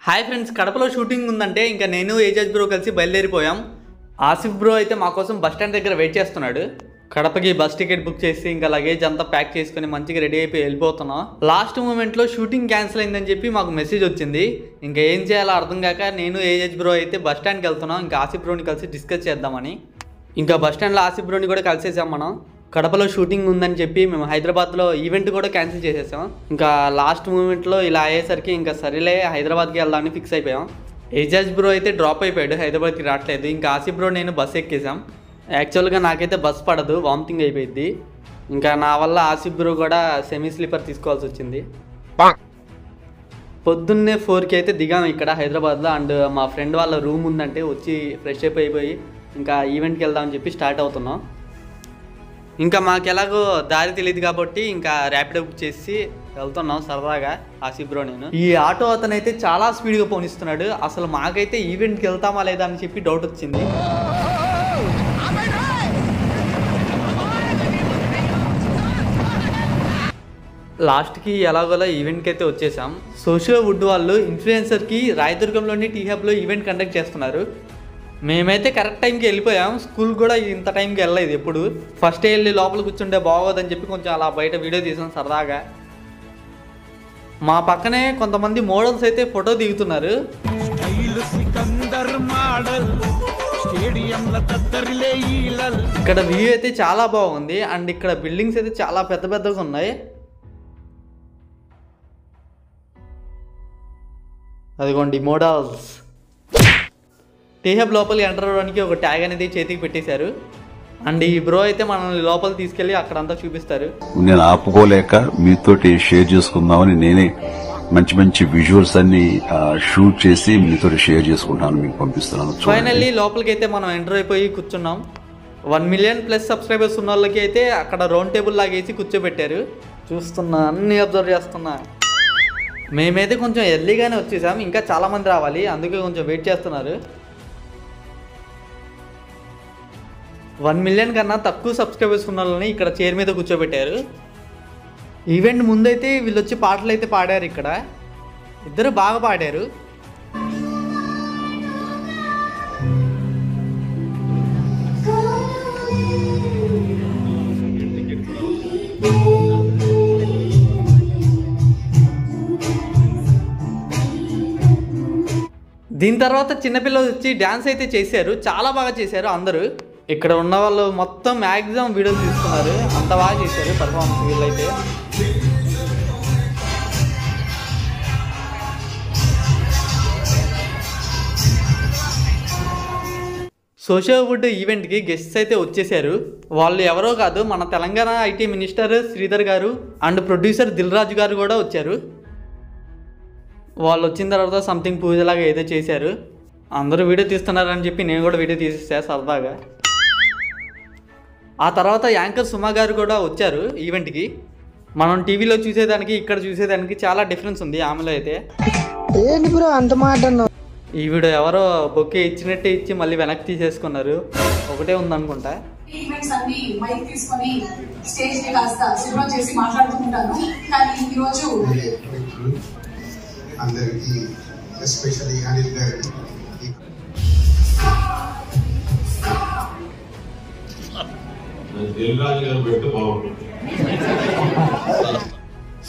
Hi friends, కడపలో shooting ఉందంటే ఇంకా నేను ఏజాజ్ బ్రో కలిసి బయలుదేరిపోయాం. ఆసిఫ్ బ్రో అయితే మా కోసం బస్ స్టాండ్ దగ్గర వెయిట్ చేస్తున్నాడు. కడపకి బస్ టికెట్ బుక్ చేసి ఇంకా లగేజ్ అంతా ప్యాక్ చేసుకుని మంచిగా రెడీ అయిపోయి వెళ్ళిపోతున్నాం. లాస్ట్ మూమెంట్లో షూటింగ్ క్యాన్సిల్ అయిందని చెప్పి మాకు మెసేజ్ వచ్చింది. ఇంకా ఏం చేయాలో అర్థం కాక నేను ఏజాజ్ బ్రో అయితే బస్ స్టాండ్కి వెళ్తున్నాం. ఇంకా ఆసిఫ్ బ్రోని కలిసి డిస్కస్ చేద్దామని. ఇంకా బస్ స్టాండ్లో ఆసిఫ్ బ్రోని కూడా కలిసేసాం మనం. కడపలో షూటింగ్ ఉందని చెప్పి మేము హైదరాబాద్లో ఈవెంట్ కూడా క్యాన్సిల్ చేసేసాం. ఇంకా లాస్ట్ మూమెంట్లో ఇలా అయ్యేసరికి ఇంకా సరేలే హైదరాబాద్కి వెళ్దామని ఫిక్స్ అయిపోయాం. ఏజాజ్ బ్రో అయితే డ్రాప్ అయిపోయాడు, హైదరాబాద్కి రావట్లేదు. ఇంకా ఆసిఫ్ బ్రో నేను బస్ ఎక్కేసాం. యాక్చువల్గా నాకైతే బస్ పడదు, వామిటింగ్ అయిపోయింది. ఇంకా నా వల్ల ఆసిఫ్ బ్రో కూడా సెమీ స్లీపర్ తీసుకోవాల్సి వచ్చింది. పొద్దున్నే 4కి అయితే దిగాము ఇక్కడ హైదరాబాద్లో. అండ్ మా ఫ్రెండ్ వాళ్ళ రూమ్ ఉందంటే వచ్చి ఫ్రెష్ అప్ అయిపోయి ఇంకా ఈవెంట్కి వెళ్దామని చెప్పి స్టార్ట్ అవుతున్నాం. ఇంకా మాకు ఎలాగో దారి తెలియదు కాబట్టి ఇంకా ర్యాపిడో బుక్ చేసి వెళ్తున్నాం సరదాగా ఆసిఫ్ బ్రో నేను. ఈ ఆటో అతను అయితే చాలా స్పీడ్గా పోనిస్తున్నాడు. అసలు మాకైతే ఈవెంట్కి వెళ్తామా లేదా అని చెప్పి డౌట్ వచ్చింది. లాస్ట్కి ఎలాగోలా ఈవెంట్కి అయితే వచ్చేసాం. సోషల్ వుడ్ వాళ్ళు ఇన్ఫ్లుయెన్సర్కి రాయదుర్గంలోని టీ హబ్లో ఈవెంట్ కండక్ట్ చేస్తున్నారు. మేమైతే కరెక్ట్ టైంకి వెళ్ళిపోయాం. స్కూల్ కూడా ఇంత టైంకి వెళ్ళలేదు ఎప్పుడు. ఫస్ట్ వెళ్ళి లోపల కూర్చుంటే బాగోదని చెప్పి కొంచెం అలా బయట వీడియో తీసాం సరదాగా. మా పక్కనే కొంతమంది మోడల్స్ అయితే ఫోటో దిగుతున్నారు. ఇక్కడ వ్యూ అయితే చాలా బాగుంది. అండ్ ఇక్కడ బిల్డింగ్స్ అయితే చాలా పెద్ద పెద్దగా ఉన్నాయి. అదిగోండి మోడల్స్. టీ హబ్ లోపలికి ఎంటర్ అవ్వడానికి ఒక ట్యాగ్ అనేది చేతికి పెట్టేశారు. అండ్ ఈ బ్రో అయితే మనల్ని లోపలికి తీసుకెళ్లి అక్కడంతా చూపిస్తారు. నేను ఆపుకోలేక మీతోటి షేర్ చేసుకుందామని నేనే మంచి మంచి విజువల్స్ అన్ని షూట్ చేసి మీతో షేర్ చేసుకుంటాను, మీకు పంపిస్తున్నాను. ఫైనల్లీ లోపలికి అయితే మనం ఎంటర్ అయిపోయి కూర్చున్నాం. 1 మిలియన్ ప్లస్ సబ్స్క్రైబర్స్ ఉన్న వాళ్ళకి అయితే అక్కడ రౌండ్ టేబుల్ లాగేసి కూర్చోబెట్టారు. చూస్తున్నా, అన్ని అబ్జర్వ్ చేస్తున్నా. మేమైతే కొంచెం ఎర్లీగానే వచ్చేసాం, ఇంకా చాలా మంది రావాలి, అందుకే కొంచెం వెయిట్ చేస్తున్నారు. 1 మిలియన్ కన్నా తక్కువ సబ్స్క్రైబర్స్ ఉన్న వాళ్ళని ఇక్కడ చైర్ మీద కూర్చోబెట్టారు. ఈవెంట్ ముందైతే వీళ్ళు వచ్చి పాటలు అయితే పాడారు. ఇక్కడ ఇద్దరు బాగా పాడారు. దీని తర్వాత చిన్నపిల్లలు వచ్చి డ్యాన్స్ అయితే చేశారు, చాలా బాగా చేశారు అందరూ. ఇక్కడ ఉన్న వాళ్ళు మొత్తం మ్యాక్సిమం వీడియోలు తీసుకున్నారు, అంత బాగా చేశారు పర్ఫార్మెన్స్ వీళ్ళైతే. సోషల్ వుడ్ ఈవెంట్కి గెస్ట్స్ అయితే వచ్చేసారు. వాళ్ళు ఎవరో కాదు, మన తెలంగాణ ఐటీ మినిస్టర్ శ్రీధర్ గారు అండ్ ప్రొడ్యూసర్ దిల్ రాజు గారు కూడా వచ్చారు. వాళ్ళు వచ్చిన తర్వాత సంథింగ్ పూజలాగా ఏదో చేశారు. అందరూ వీడియో తీస్తున్నారని చెప్పి నేను కూడా వీడియో తీసేసా సరదాగా. ఆ తర్వాత యాంకర్ సుమా గారు కూడా వచ్చారు ఈవెంట్కి. మనం టీవీలో చూసేదానికి ఇక్కడ చూసేదానికి చాలా డిఫరెన్స్ ఉంది ఆమెలో అయితే. ఈ వీడియో ఎవరో బొకే ఇచ్చినట్టే ఇచ్చి మళ్ళీ వెనక్కి తీసేసుకున్నారు, ఒకటే ఉందనుకుంటా. ఈవెంట్స్ అన్ని మైక్ తీసుకొని స్టేజ్ ని కాస్త సినిమా చేసి మాట్లాడుతుంటాను. కానీ ఈరోజు అందరికీ ఎస్పెషల్లీ అనిల్ గారు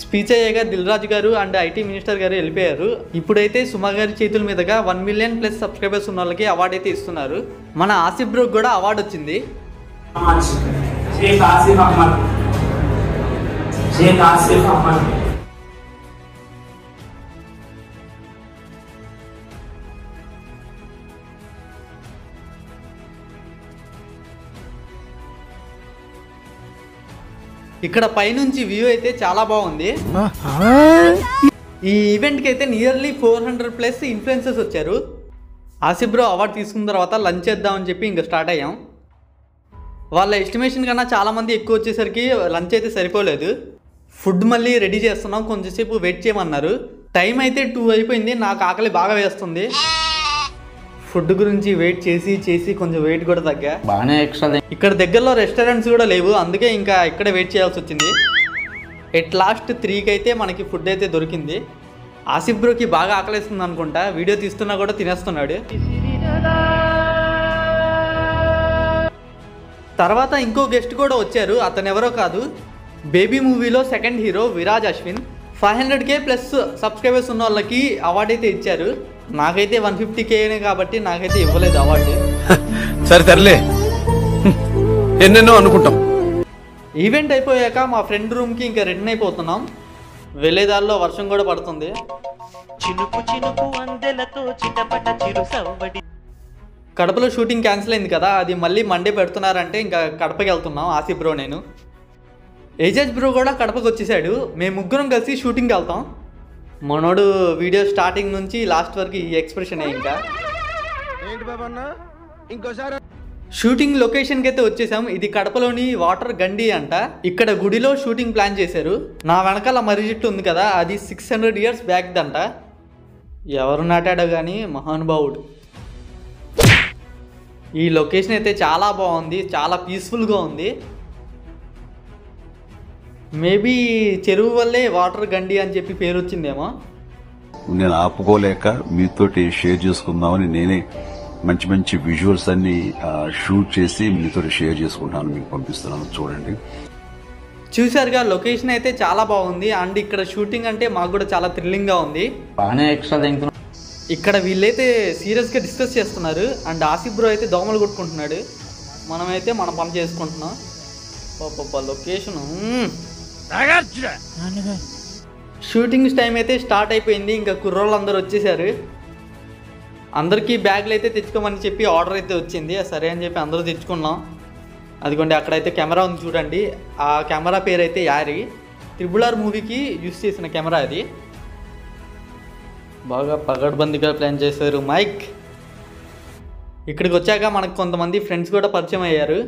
స్పీచ్ అయ్యాక దిల్ రాజు గారు అండ్ ఐటీ మినిస్టర్ గారు వెళ్ళిపోయారు. ఇప్పుడైతే సుమా గారి చేతుల మీదుగా 1 మిలియన్ ప్లస్ సబ్స్క్రైబర్స్ ఉన్న వాళ్ళకి అవార్డు అయితే ఇస్తున్నారు. మన ఆసిఫ్ బ్రోకి కూడా అవార్డు వచ్చింది. ఇక్కడ పైనుంచి వ్యూ అయితే చాలా బాగుంది. ఈ ఈవెంట్కి అయితే నియర్లీ 400 ప్లస్ ఇన్ఫ్లుయెన్సర్స్ వచ్చారు. ఆసిఫ్ బ్రో అవార్డు తీసుకున్న తర్వాత లంచ్ చేద్దామని చెప్పి ఇంకా స్టార్ట్ అయ్యాం. వాళ్ళ ఎస్టిమేషన్ కన్నా చాలామంది ఎక్కువ వచ్చేసరికి లంచ్ అయితే సరిపోలేదు. ఫుడ్ మళ్ళీ రెడీ చేస్తున్నాం, కొంచెంసేపు వెయిట్ చేయమన్నారు. టైం అయితే 2 అయిపోయింది, నాకు ఆకలి బాగా వేస్తుంది. ఫుడ్ గురించి వెయిట్ చేసి కొంచెం వెయిట్ కూడా తగ్గా బాగానే ఎక్స్ట్రా. ఇక్కడ దగ్గరలో రెస్టారెంట్స్ కూడా లేవు, అందుకే ఇంకా ఇక్కడే వెయిట్ చేయాల్సి వచ్చింది. ఎట్ లాస్ట్ 3కి అయితే మనకి ఫుడ్ అయితే దొరికింది. ఆసిఫ్ బ్రోకి బాగా ఆకలిస్తుంది అనుకుంటా, వీడియో తీస్తున్నా కూడా తినేస్తున్నాడు. తర్వాత ఇంకో గెస్ట్ కూడా వచ్చారు, అతను ఎవరో కాదు, బేబీ మూవీలో second hero Viraj Ashwin. 500K plus subscribers ఉన్న వాళ్ళకి అవార్డు అయితే ఇచ్చారు. నాకైతే 150K కాబట్టి నాకైతే ఇవ్వలేదు అవార్డు. సరే తరలే, ఎన్నెన్నో అనుకుంటాం. ఈవెంట్ అయిపోయాక మా ఫ్రెండ్ రూమ్కి ఇంకా రిటర్న్ అయిపోతున్నాం. వెళ్ళేదారిలో వర్షం కూడా పడుతుంది. కడపలో షూటింగ్ క్యాన్సిల్ అయింది కదా, అది మళ్ళీ మండే పెడుతున్నారంటే ఇంకా కడపకి వెళ్తున్నాం ఆసిఫ్ బ్రో నేను. ఏజెస్ బ్రో కూడా కడపకి వచ్చేసాడు. మేము ముగ్గురం కలిసి షూటింగ్కి వెళ్తాం. మనోడు వీడియో స్టార్టింగ్ నుంచి లాస్ట్ వరకు ఈ ఎక్స్ప్రెషన్ ఇంకా. షూటింగ్ లొకేషన్కి అయితే వచ్చేసాం. ఇది కడపలోని వాటర్ గండి అంట. ఇక్కడ గుడిలో షూటింగ్ ప్లాన్ చేశారు. నా వెనకాల మర్రి చెట్టు ఉంది కదా, అది 600 years బ్యాక్ దంట. ఎవరు నాటాడో కానీ మహానుభావుడు. ఈ లొకేషన్ అయితే చాలా బాగుంది, చాలా పీస్ఫుల్గా ఉంది. మేబీ చెరువు వల్లే వాటర్ గండి అని చెప్పి పేరు వచ్చిందేమో. నేను ఆపుకోలేక మీతోటి షేర్ చేసుకుందామని నేనే మంచి మంచి విజువల్స్ అన్ని షూట్ చేసి మీతో షేర్ చేసుకుంటాను, మీకు పంపిస్తున్నాను చూడండి. చూసారుగా, లొకేషన్ అయితే చాలా బాగుంది. అండ్ ఇక్కడ షూటింగ్ అంటే మాకు కూడా చాలా థ్రిల్లింగ్గా ఉంది. ఇక్కడ వీళ్ళైతే సీరియస్గా డిస్కస్ చేస్తున్నారు. అండ్ ఆసిఫ్ బ్రో అయితే దోమలు కొట్టుకుంటున్నాడు, మనమైతే మన పని చేసుకుంటున్నాం. లొకేషన్ షూటింగ్ టైం అయితే స్టార్ట్ అయిపోయింది. ఇంకా కుర్రోళ్ళు అందరూ వచ్చేసారు. అందరికీ బ్యాగులు అయితే తెచ్చుకోమని చెప్పి ఆర్డర్ అయితే వచ్చింది. సరే అని చెప్పి అందరూ తెచ్చుకున్నాం. అదిగోండి అక్కడైతే కెమెరా ఉంది చూడండి. ఆ కెమెరా పేరు అయితే యారీ. RRR మూవీకి యూస్ చేసిన కెమెరా అది. బాగా పగడ్బందీగా ప్లాన్ చేశారు. మైక్ ఇక్కడికి వచ్చాక మనకు కొంతమంది ఫ్రెండ్స్ కూడా పరిచయం అయ్యారు.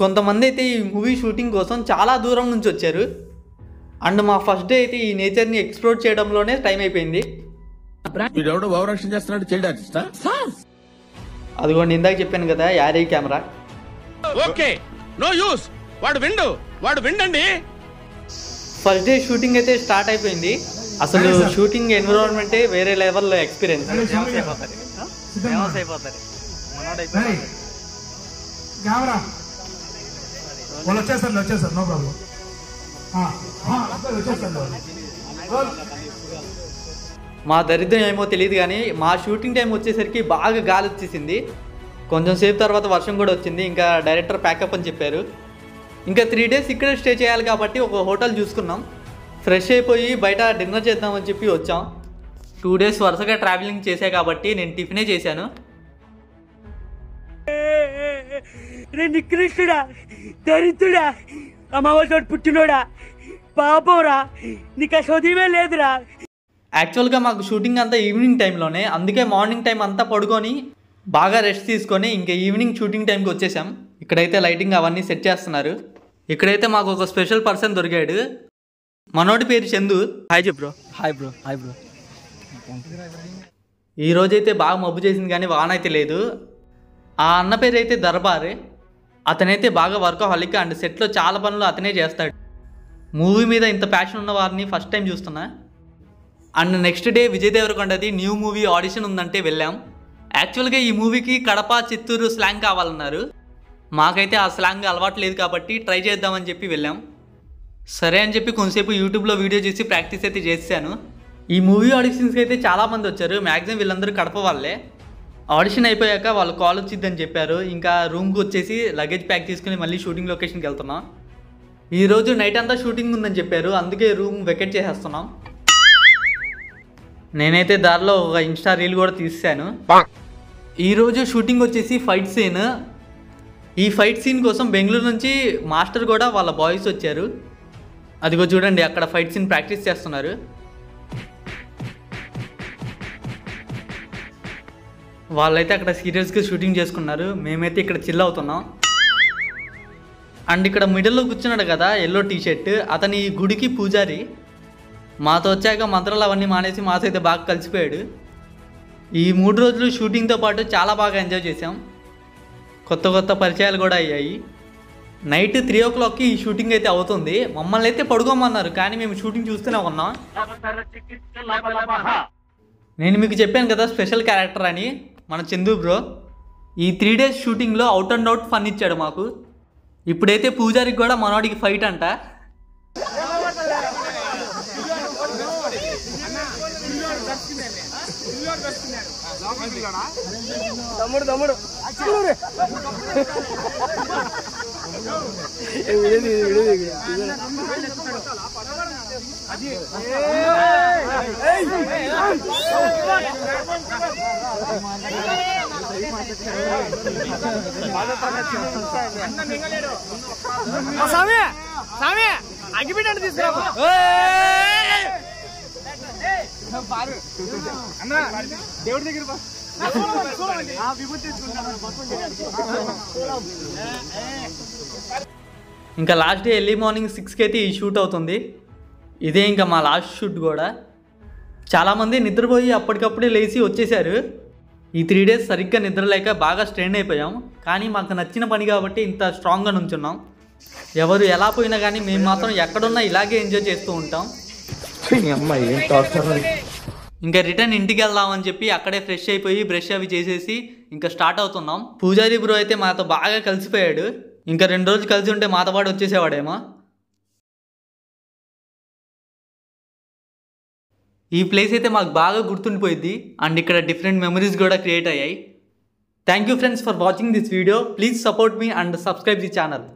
కొంతమంది అయితే ఈ మూవీ షూటింగ్ కోసం చాలా దూరం నుంచి వచ్చారు. అండ్ మా ఫస్ట్ డే అయితే ఈ నేచర్ని ఎక్స్ప్లోర్ చేయడంలోనే టైం అయిపోయింది. అదిగోండి ఇందాక చెప్పాను కదా, Yaari camera. First day shooting అయితే స్టార్ట్ అయిపోయింది. అసలు షూటింగ్ ఎన్విరాన్మెంటే వేరే లెవెల్లో ఎక్స్పీరియన్స్. వచ్చేసారు నో ప్రాబ్లం. మా దరిద్రం ఏమో తెలియదు కానీ మా షూటింగ్ టైం వచ్చేసరికి బాగా గాలి వచ్చేసింది. కొంచెం సేపు తర్వాత వర్షం కూడా వచ్చింది. ఇంకా డైరెక్టర్ ప్యాకప్ అని చెప్పారు. ఇంకా 3 days ఇక్కడే స్టే చేయాలి కాబట్టి ఒక హోటల్ చూసుకున్నాం. ఫ్రెష్ అయిపోయి బయట డిన్నర్ చేద్దామని చెప్పి వచ్చాం. 2 days వరుసగా ట్రావెలింగ్ చేసా కాబట్టి నేను టిఫినే చేశాను. నికృష్టుడా, దరిద్రుడా, అమావాసోడు పుట్టినోడా, పాపంరా, నీకు చదివే లేదురా. యాక్చువల్గా మాకు షూటింగ్ అంతా ఈవినింగ్ టైంలోనే, అందుకే మార్నింగ్ టైం అంతా పడుకొని బాగా రెస్ట్ తీసుకొని ఇంకా ఈవినింగ్ షూటింగ్ టైంకి వచ్చేసాం. ఇక్కడైతే లైటింగ్ అవన్నీ సెట్ చేస్తున్నారు. ఇక్కడైతే మాకు ఒక స్పెషల్ పర్సన్ దొరికాడు. మనోడి పేరు చందు. హాయ్ చెప్పు bro. Hi bro. Hi bro. ఈరోజైతే బాగా మబ్బు చేసింది కానీ వాన అయితే లేదు. ఆ అన్న పేరు అయితే దర్బార్. అతనైతే బాగా వర్కహాలిక్ అండ్ సెట్లో చాలా పనులు అతనే చేస్తాడు. మూవీ మీద ఇంత ప్యాషన్ ఉన్న వారిని ఫస్ట్ టైం చూస్తున్నా. అండ్ నెక్స్ట్ డే విజయ్ దేవరకొండది న్యూ మూవీ ఆడిషన్ ఉందంటే వెళ్ళాం. యాక్చువల్గా ఈ మూవీకి కడప, చిత్తూరు స్లాంగ్ కావాలన్నారు. మాకైతే ఆ స్లాంగ్ అలవాటు లేదు కాబట్టి ట్రై చేద్దామని చెప్పి వెళ్ళాం. సరే అని చెప్పి కొంతసేపు యూట్యూబ్లో వీడియో చూసి ప్రాక్టీస్ అయితే చేశాను. ఈ మూవీ ఆడిషన్స్కి అయితే చాలామంది వచ్చారు. మ్యాక్సిమం వీళ్ళందరూ కడప వాళ్ళే. ఆడిషన్ అయిపోయాక వాళ్ళు కాల్ వచ్చిద్దని చెప్పారు. ఇంకా రూమ్కి వచ్చేసి లగేజ్ ప్యాక్ తీసుకుని మళ్ళీ షూటింగ్ లొకేషన్కి వెళ్తున్నాం. ఈరోజు నైట్ అంతా షూటింగ్ ఉందని చెప్పారు, అందుకే రూమ్ వెకేట్ చేసేస్తున్నాం. నేనైతే దారిలో ఒక ఇన్స్టా రీల్ కూడా తీసాను. ఈరోజు షూటింగ్ వచ్చేసి ఫైట్ సీన్. ఈ ఫైట్ సీన్ కోసం బెంగళూరు నుంచి మాస్టర్ కూడా వాళ్ళ బాయ్స్ వచ్చారు. అదిగో చూడండి అక్కడ ఫైట్ సీన్ ప్రాక్టీస్ చేస్తున్నారు. వాళ్ళైతే అక్కడ సీరియస్గా షూటింగ్ చేసుకున్నారు. మేమైతే ఇక్కడ చిల్ అవుతున్నాం. అండ్ ఇక్కడ మిడిల్లో కూర్చున్నాడు కదా ఎల్లో టీషర్ట్, అతని ఈ గుడికి పూజారి. మాతో వచ్చాక మంత్రాలు అవన్నీ మానేసి మాతో అయితే బాగా కలిసిపోయాడు. ఈ 3 రోజులు షూటింగ్తో పాటు చాలా బాగా ఎంజాయ్ చేసాం. కొత్త కొత్త పరిచయాలు కూడా అయ్యాయి. నైట్ 3 o'clockకి ఈ షూటింగ్ అయితే అవుతుంది. మమ్మల్ని అయితే పడుకోమన్నారు, కానీ మేము షూటింగ్ చూస్తూనే ఉన్నాం. నేను మీకు చెప్పాను కదా స్పెషల్ క్యారెక్టర్ అని, మన చందు బ్రో. ఈ 3 days షూటింగ్లో అవుట్ అండ్ అవుట్ ఫన్ ఇచ్చాడు మాకు. ఇప్పుడైతే పూజారికి కూడా మనోడికి ఫైట్ అంట. అగ్గిపెట్టి తీసుకురా దేవుడి దగ్గర ఇంకా లాస్ట్ డే ఎర్లీ మార్నింగ్ 6కి అయితే ఈ షూట్ అవుతుంది. ఇదే ఇంకా మా లాస్ట్ షూట్ కూడా. చాలామంది నిద్రపోయి అప్పటికప్పుడే లేచి వచ్చేసారు. ఈ 3 days సరిగ్గా నిద్రలేక బాగా స్ట్రెయిన్ అయిపోయాం. కానీ మాకు నచ్చిన పని కాబట్టి ఇంత స్ట్రాంగ్గా నుంచున్నాం. ఎవరు ఎలా పోయినా కానీ మేము మాత్రం ఎక్కడున్నా ఇలాగే ఎంజాయ్ చేస్తూ ఉంటాం. ఇంకా రిటర్న్ ఇంటికి వెళ్దామని చెప్పి అక్కడే ఫ్రెష్ అయిపోయి బ్రష్ అవి చేసేసి ఇంకా స్టార్ట్ అవుతున్నాం. పూజారి బ్రో అయితే మాతో బాగా కలిసిపోయాడు. ఇంకా 2 రోజులు కలిసి ఉంటే మాతో పాటు వచ్చేసేవాడేమో. ఈ ప్లేస్ అయితే మాకు బాగా గుర్తుండిపోయింది. అండ్ ఇక్కడ డిఫరెంట్ మెమరీస్ కూడా క్రియేట్ అయ్యాయి. Thank you friends for watching this video. Please support me and subscribe the channel.